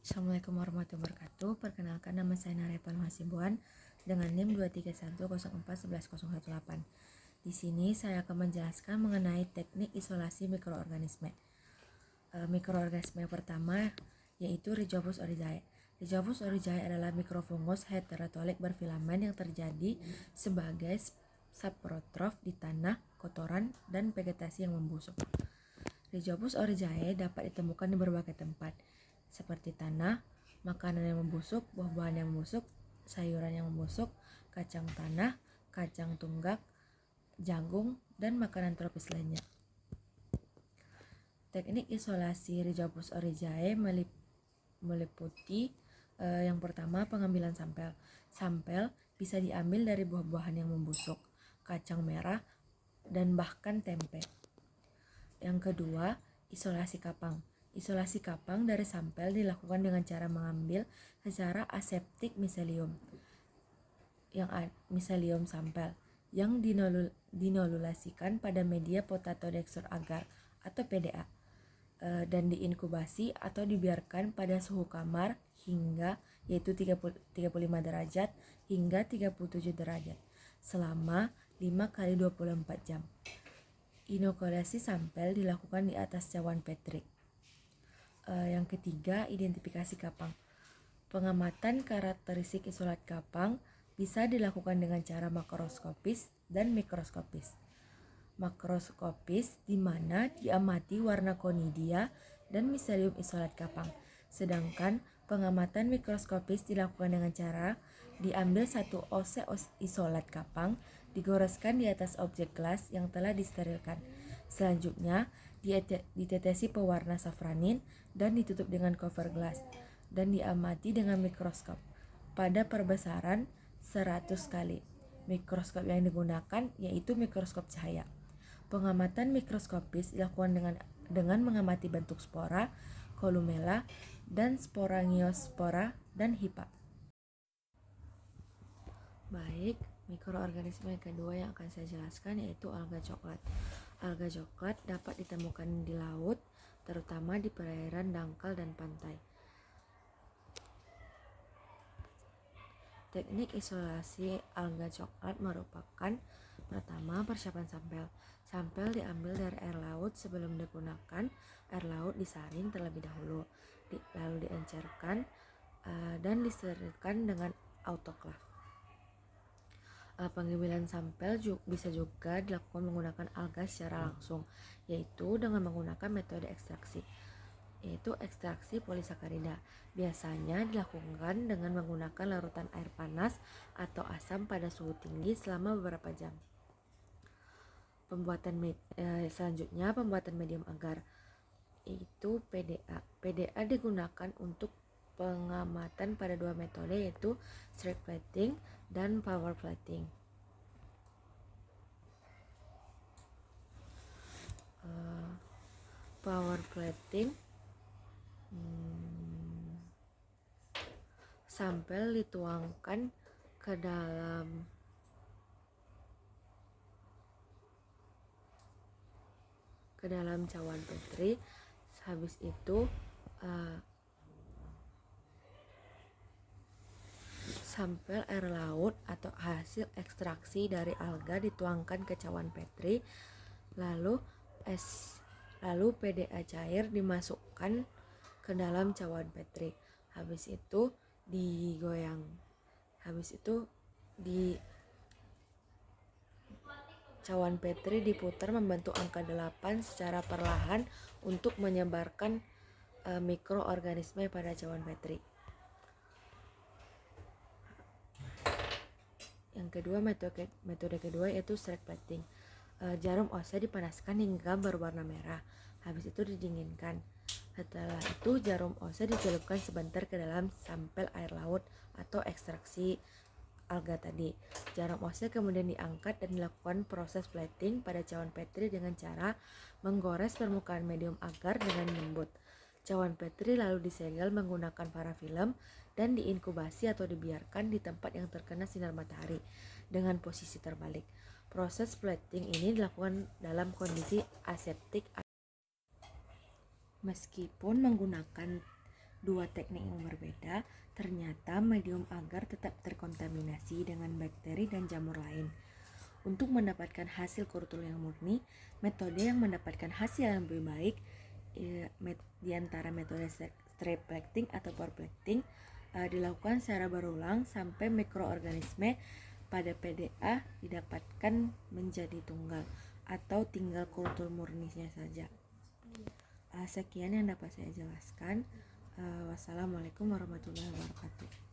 Assalamualaikum warahmatullahi wabarakatuh. Perkenalkan, nama saya Naria Palmahasibuan dengan NIM 231041118. Di sini saya akan menjelaskan mengenai teknik isolasi mikroorganisme. Mikroorganisme yang pertama yaitu Rhizopus oryzae. Rhizopus oryzae adalah mikrofungus heterotolik berfilamen yang terjadi sebagai saprotrof di tanah, kotoran, dan vegetasi yang membusuk. Rhizopus oryzae dapat ditemukan di berbagai tempat, seperti tanah, makanan yang membusuk, buah-buahan yang membusuk, sayuran yang membusuk, kacang tanah, kacang tunggak, jagung, dan makanan tropis lainnya. Teknik isolasi Rhizopus oryzae meliputi yang pertama, pengambilan sampel. Sampel bisa diambil dari buah-buahan yang membusuk, kacang merah, dan bahkan tempe. Yang kedua, isolasi kapang. Isolasi kapang dari sampel dilakukan dengan cara mengambil secara aseptik miselium sampel yang dinolulasikan pada media potatodextrose agar atau PDA dan diinkubasi atau dibiarkan pada suhu kamar hingga yaitu 35 derajat hingga 37 derajat selama 5x24 jam. Inokulasi sampel dilakukan di atas cawan Petri. Yang ketiga, identifikasi kapang. Pengamatan karakteristik isolat kapang bisa dilakukan dengan cara makroskopis dan mikroskopis. Makroskopis di mana diamati warna konidia dan miselium isolat kapang. Sedangkan pengamatan mikroskopis dilakukan dengan cara diambil satu ose isolat kapang, digoreskan di atas objek gelas yang telah disterilkan. Selanjutnya, ditetesi pewarna safranin dan ditutup dengan cover gelas dan diamati dengan mikroskop pada perbesaran 100 kali. Mikroskop yang digunakan yaitu mikroskop cahaya. Pengamatan mikroskopis dilakukan dengan mengamati bentuk spora, kolumella, dan sporangiospora dan hipa. Baik, mikroorganisme yang kedua yang akan saya jelaskan yaitu alga coklat. Alga coklat dapat ditemukan di laut, terutama di perairan dangkal dan pantai. Teknik isolasi alga coklat merupakan pertama, persiapan sampel. Sampel diambil dari air laut. Sebelum digunakan, air laut disaring terlebih dahulu, lalu diencerkan dan disterilkan dengan autoklaf. Pengambilan sampel bisa juga dilakukan menggunakan alga secara langsung, yaitu dengan menggunakan metode ekstraksi, yaitu ekstraksi polisakarida. Biasanya dilakukan dengan menggunakan larutan air panas atau asam pada suhu tinggi selama beberapa jam. Selanjutnya, pembuatan medium agar, yaitu PDA. PDA digunakan untuk pengamatan pada dua metode, yaitu strike plating dan power plating. Power plating, sampel dituangkan ke dalam cawan Petri. Habis itu sampel air laut atau hasil ekstraksi dari alga dituangkan ke cawan Petri, lalu PDA cair dimasukkan ke dalam cawan Petri. Habis itu digoyang. Habis itu di cawan Petri diputar membentuk angka 8 secara perlahan untuk menyebarkan mikroorganisme pada cawan Petri. Yang kedua, metode kedua yaitu strike plating. Jarum ose dipanaskan hingga berwarna merah. Habis itu didinginkan. Setelah itu jarum ose dicelupkan sebentar ke dalam sampel air laut atau ekstraksi alga tadi. Jarum ose kemudian diangkat dan dilakukan proses plating pada cawan Petri dengan cara menggores permukaan medium agar dengan lembut. Cawan Petri lalu disegel menggunakan parafilm dan diinkubasi atau dibiarkan di tempat yang terkena sinar matahari dengan posisi terbalik. Proses plating ini dilakukan dalam kondisi aseptik. Meskipun menggunakan dua teknik yang berbeda, ternyata medium agar tetap terkontaminasi dengan bakteri dan jamur lain. Untuk mendapatkan hasil kurtul yang murni, metode yang mendapatkan hasil yang lebih baik di antara metode strep plating atau pore plating dilakukan secara berulang sampai mikroorganisme pada PDA didapatkan menjadi tunggal atau tinggal kultur murninya saja. Sekian yang dapat saya jelaskan. Wassalamualaikum warahmatullahi wabarakatuh.